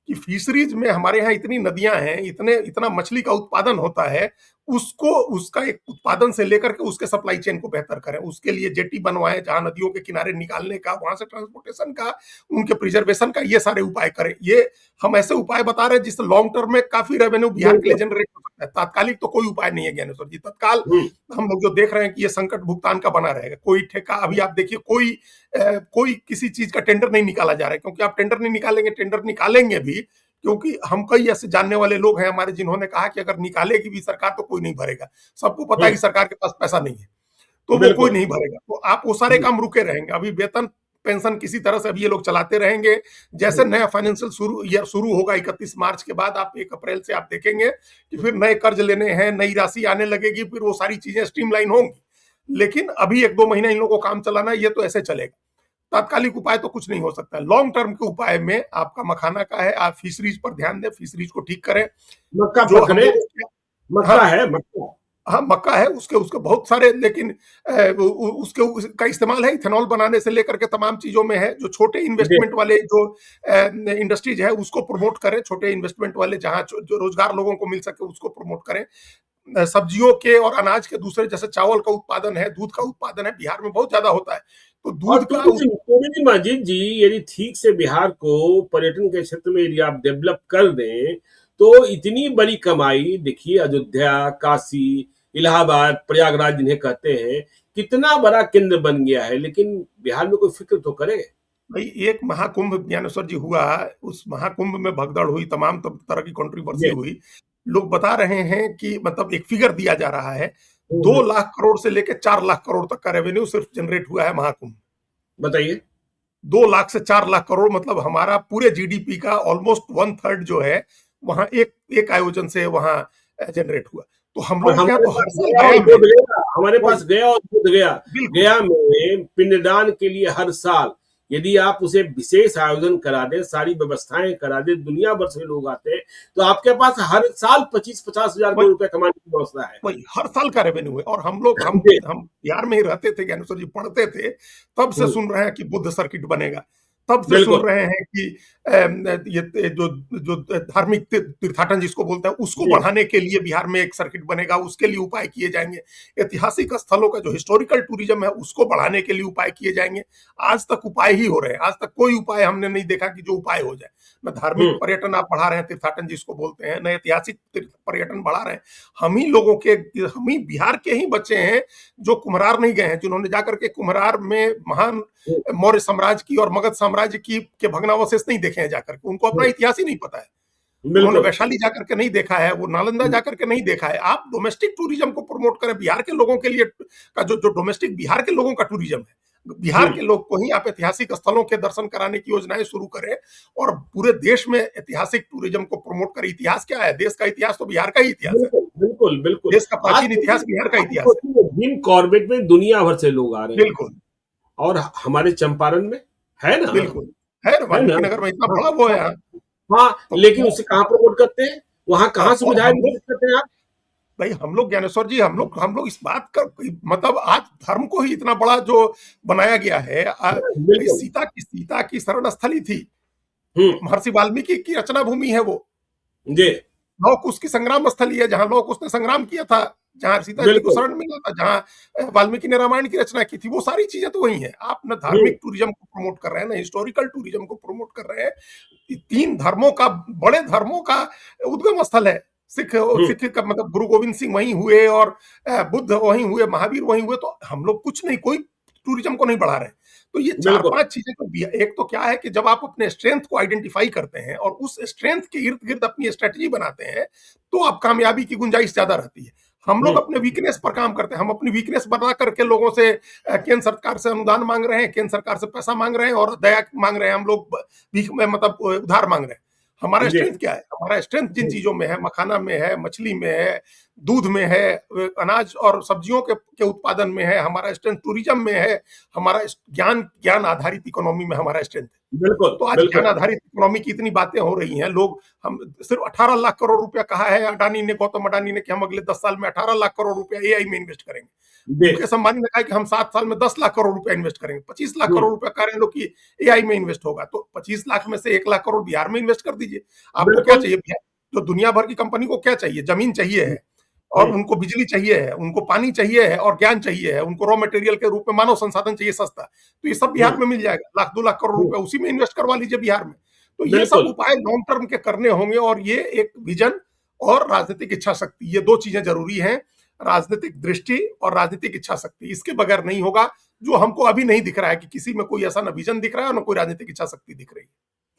B: कि फिशरीज में हमारे यहाँ इतनी नदियां हैं, इतना मछली का उत्पादन होता है, उसको, उसका एक उत्पादन से लेकर के उसके सप्लाई चेन को बेहतर करें। उसके लिए जेटी बनवाएं, जहां नदियों के किनारे निकालने का, वहां से ट्रांसपोर्टेशन का, उनके प्रिजर्वेशन का, ये सारे उपाय करें। ये हम ऐसे उपाय बता रहे हैं जिससे लॉन्ग टर्म में काफी रेवेन्यू बिहार के लिए
A: बिल्कुल।
B: जनरेट हो सकता है। तात्कालिक तो कोई उपाय नहीं है ज्ञानेश्वर जी। तत्काल
A: हम्म।
B: हम लोग जो देख रहे हैं कि ये संकट भुगतान का बना रहेगा। कोई ठेका, अभी आप देखिए, कोई किसी चीज का टेंडर नहीं निकाला जा रहा है, क्योंकि आप टेंडर नहीं निकालेंगे, टेंडर निकालेंगे भी, क्योंकि हम कई ऐसे जानने वाले लोग हैं हमारे, जिन्होंने कहा कि अगर निकालेगी भी सरकार तो कोई नहीं भरेगा। सबको पता है कि
A: हम्म।
B: सरकार के पास पैसा नहीं है, तो वो कोई
A: बिल्कुल।
B: नहीं भरेगा। तो आप वो सारे
A: हम्म।
B: काम रुके रहेंगे। अभी वेतन पेंशन किसी तरह से अभी ये लोग चलाते रहेंगे। जैसे
A: हम्म।
B: नया फाइनेंशियल ईयर शुरू होगा 31 मार्च के बाद, आप 1 अप्रैल से आप देखेंगे कि फिर नए कर्ज लेने हैं, नई राशि आने लगेगी, फिर वो सारी चीजें स्ट्रीमलाइन होंगी। लेकिन अभी 1-2 महीना इन लोगों को काम चलाना है, ये तो ऐसे चलेगा। तात्कालिक उपाय तो कुछ नहीं हो सकता है। लॉन्ग टर्म के उपाय में आपका मखाना का है, आप फिशरीज पर ध्यान दें, फिशरीज को ठीक करें।
A: मक्का
B: जो हम
A: पकड़े।
B: लोग, हाँ,
A: मक्का है, मक्का।
B: हाँ, मक्का है, उसके उसके बहुत सारे, लेकिन उसका इस्तेमाल है इथेनॉल बनाने से लेकर के तमाम चीजों में है। जो छोटे
A: जी।
B: इन्वेस्टमेंट वाले जो इंडस्ट्रीज है, उसको प्रमोट करें। छोटे इन्वेस्टमेंट वाले, जहां जो रोजगार लोगों को मिल सके, उसको प्रमोट करें। सब्जियों के और अनाज के दूसरे, जैसे चावल का उत्पादन है, दूध का उत्पादन है, बिहार में बहुत ज्यादा होता है, तो
A: और
B: दूध का
A: टूरिज्म अजीत जी, यदि ठीक से बिहार को पर्यटन के क्षेत्र में यदि आप डेवलप कर दें, तो इतनी बड़ी कमाई, देखिए अयोध्या, काशी, इलाहाबाद, प्रयागराज जिन्हें कहते हैं, कितना बड़ा केंद्र बन गया है, लेकिन बिहार में कोई फिक्र तो करे।
B: भाई, एक महाकुंभ ज्ञानेश्वर जी हुआ, उस महाकुंभ में भगदड़ हुई, तमाम तरह की कंट्रोवर्सी
A: जी।
B: हुई। लोग बता रहे हैं कि, मतलब एक फिगर दिया जा रहा है, दो
A: हम्म।
B: लाख करोड़ से लेकर 4 लाख करोड़ तक का रेवेन्यू सिर्फ जनरेट हुआ है महाकुंभ।
A: बताइए।
B: 2 लाख से 4 लाख करोड़, मतलब हमारा पूरे जीडीपी का ऑलमोस्ट 1/3 जो है, वहां एक एक आयोजन से वहां जनरेट हुआ। तो हम
A: और
B: लोगों के यहाँ
A: हमारे
B: तो हर
A: पास
B: साल
A: गया और
B: गया में,
A: बोध गया, हमारे
B: वही,
A: पास गया और बोध गया।
B: बिल्कुल,
A: गया में पिंडदान के लिए हर साल यदि आप उसे विशेष आयोजन करा दें, सारी व्यवस्थाएं करा दें, दुनिया भर से लोग आते हैं, तो आपके पास हर साल 25-50 हजार करोड़ रुपए कमाने की व्यवस्था है।
B: वही हर साल का रेवेन्यू है। और हम लोग
A: जी।
B: हम बिहार में ही रहते थे, ज्ञानेश्वर जी पढ़ते थे, तब से सुन रहे हैं कि बुद्ध सर्किट बनेगा, तब से सुन
A: बिल्कुल।
B: रहे हैं कि ये जो जो धार्मिक तीर्थाटन जिसको बोलते हैं उसको
A: जी।
B: बढ़ाने के लिए बिहार में एक सर्किट बनेगा, उसके लिए उपाय किए जाएंगे। ऐतिहासिक स्थलों का जो हिस्टोरिकल टूरिज्म है उसको बढ़ाने के लिए उपाय किए जाएंगे। आज तक उपाय ही हो रहे हैं, आज तक कोई उपाय हमने नहीं देखा कि जो उपाय हो जाए। न धार्मिक पर्यटन आप बढ़ा रहे हैं, तीर्थाटन जिसको बोलते हैं, न ऐतिहासिक पर्यटन बढ़ा रहे हैं। हम ही बिहार के ही बच्चे हैं जो कुम्हरार नहीं गए हैं, जिन्होंने जाकर के कुम्हरार में महान मौर्य साम्राज्य की और मगध साम्राज्य की के भग्नावशेष नहीं देखे हैं जाकर के, उनको अपना इतिहास ही नहीं पता है। उन्होंने
A: बिल्कुल।
B: वैशाली जाकर के नहीं देखा है, वो नालंदा जाकर के नहीं देखा है। आप डोमेस्टिक टूरिज्म को प्रमोट करें, बिहार के लोगों के लिए का जो डोमेस्टिक बिहार के लोगों का टूरिज्म है, बिहार के लोग को ही आप ऐतिहासिक स्थलों के दर्शन कराने की योजनाएं शुरू करें और पूरे देश में ऐतिहासिक टूरिज्म को प्रमोट करें। इतिहास क्या है? देश का इतिहास तो बिहार का ही इतिहास है।
A: बिल्कुल, बिल्कुल, बिल्कुल।
B: देश का
A: आज
B: प्राचीन इतिहास बिहार का
A: आप
B: इतिहास है।
A: सोचिए, जिम कॉर्बेट में दुनिया भर से लोग आ रहे हैं,
B: बिल्कुल,
A: और हमारे चंपारण में है ना,
B: बिल्कुल। है ना,
A: है ना?
B: वाल्मीकि नगर में इतना
A: हाँ,
B: बड़ा वो है
A: हाँ,
B: यहाँ।
A: हाँ,
B: तो
A: लेकिन उसे कहाँ प्रमोट करते हैं? वहाँ कहाँ
B: और
A: सुविधाएँ
B: हम लोग
A: वितरित करते हैं आप?
B: भाई हम लोग ज्ञानेश्वर जी हम लोग इस बात का मतलब आज धर्म को ही इतना बड़ा जो बनाया गया है। भाई
A: बिल्कुल।
B: सीता की शरण स्थली थी,
A: हुँ,
B: महर्षि वाल्मीकि की रचना भूमि है वो।
A: जी,
B: लौह कुश की संग्राम स्थली है, जहां लौह कुश ने संग्राम किया था, जहां सीता जी को
A: बिल्कुल।
B: शरण मिला था, जहां वाल्मीकि ने रामायण की रचना की थी, वो सारी चीजें तो वही हैं। आप न
A: हुँ,
B: धार्मिक टूरिज्म को प्रमोट कर रहे हैं, न हिस्टोरिकल टूरिज्म को प्रमोट कर रहे हैं। तीन धर्मों का, बड़े धर्मों का उद्गम स्थल है।
A: हुँ,
B: सिख का मतलब गुरु गोविंद सिंह वहीं हुए और बुद्ध वहीं हुए, महावीर वहीं हुए। तो हम लोग कुछ नहीं, कोई टूरिज्म को नहीं बढ़ा रहे हैं। तो ये चार
A: बिल्कुल,
B: पांच चीजें तो एक तो क्या है कि जब आप अपने स्ट्रेंथ को आइडेंटिफाई करते हैं और उस स्ट्रेंथ के इर्द गिर्द अपनी स्ट्रेटजी बनाते हैं, तो आप कामयाबी की गुंजाइश ज्यादा रहती है। हम लोग
A: हुँ,
B: अपने वीकनेस पर काम करते हैं, हम अपनी वीकनेस बना करके लोगों से केंद्र सरकार से अनुदान मांग रहे हैं, केंद्र सरकार से पैसा मांग रहे हैं और दया मांग रहे हैं। हम लोग भीख में मतलब उधार मांग रहे हैं। हमारा
A: जी,
B: स्ट्रेंथ क्या है? हमारा स्ट्रेंथ जिन
A: हुँ,
B: चीजों में है, मखाना में है, मछली में है, दूध में है, अनाज और सब्जियों के उत्पादन में है, हमारा स्ट्रेंथ टूरिज्म में है, हमारा ज्ञान ज्ञान आधारित इकोनॉमी में हमारा स्ट्रेंथ है।
A: बिल्कुल,
B: तो आज ज्ञान
A: बिल्कुल,
B: आधारित इकोनॉमी की इतनी बातें हो रही हैं। लोग, हम सिर्फ 18 लाख करोड़ रुपया कहा है अडानी ने, गौतम अडानी ने, कि हम अगले 10 साल में 18 लाख करोड़ रुपया एआई में इन्वेस्ट करेंगे।
A: जी,
B: मुकेश अंबानी ने कहा कि हम 7 साल में 10 लाख करोड़ रुपया इन्वेस्ट करेंगे। 25 लाख
A: हुँ,
B: करोड़ रुपया कह रहे हैं लोग कि एआई में इन्वेस्ट होगा। तो 25 लाख में से 1 लाख करोड़ बिहार में इन्वेस्ट कर दीजिए। आपको क्या
A: बिल्कुल,
B: चाहिए? जो दुनिया भर की कंपनी को क्या चाहिए? जमीन चाहिए
A: हुँ,
B: है और उनको बिजली चाहिए है, उनको पानी चाहिए है और ज्ञान चाहिए है, उनको रॉ मटेरियल के रूप में मानव संसाधन चाहिए सस्ता। तो ये सब
A: हुँ,
B: बिहार में मिल जाएगा। लाख 2 लाख करोड़
A: हुँ,
B: रुपए उसी में इन्वेस्ट करवा लीजिए बिहार में। तो ये सब
A: बिल्कुल,
B: उपाय लॉन्ग टर्म के करने होंगे और ये एक विजन और राजनीतिक इच्छा शक्ति, ये 2 चीजें जरूरी हैं। राजनीतिक दृष्टि और राजनीतिक इच्छा शक्ति, इसके बगैर नहीं होगा, जो हमको अभी नहीं दिख रहा है कि किसी में कोई ऐसा ना विजन दिख रहा है और ना कोई राजनीतिक इच्छा शक्ति दिख रही है।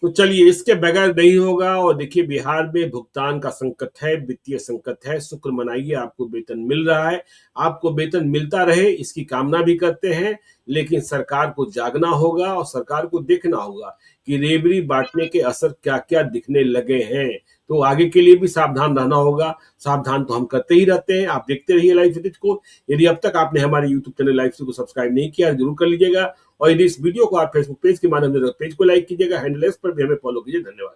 A: तो चलिए, इसके बगैर नहीं होगा। और देखिए, बिहार में भुगतान का संकट है, वित्तीय संकट है। शुक्र मनाइए, आपको वेतन मिल रहा है, आपको वेतन मिलता रहे, इसकी कामना भी करते हैं। लेकिन सरकार को जागना होगा और सरकार को देखना होगा कि रेवड़ी बांटने के असर क्या क्या दिखने लगे हैं। तो आगे के लिए भी सावधान रहना होगा। सावधान तो हम करते ही रहते हैं। आप देखते रहिए लाइव विदित को। यदि अब तक आपने हमारे यूट्यूब चैनल लाइव को सब्सक्राइब नहीं किया, जरूर कर लीजिएगा। और यदि इस वीडियो को आप फेसबुक पेज के माध्यम से पेज को लाइक कीजिएगा, हैंडल्स पर भी हमें फॉलो कीजिए। धन्यवाद।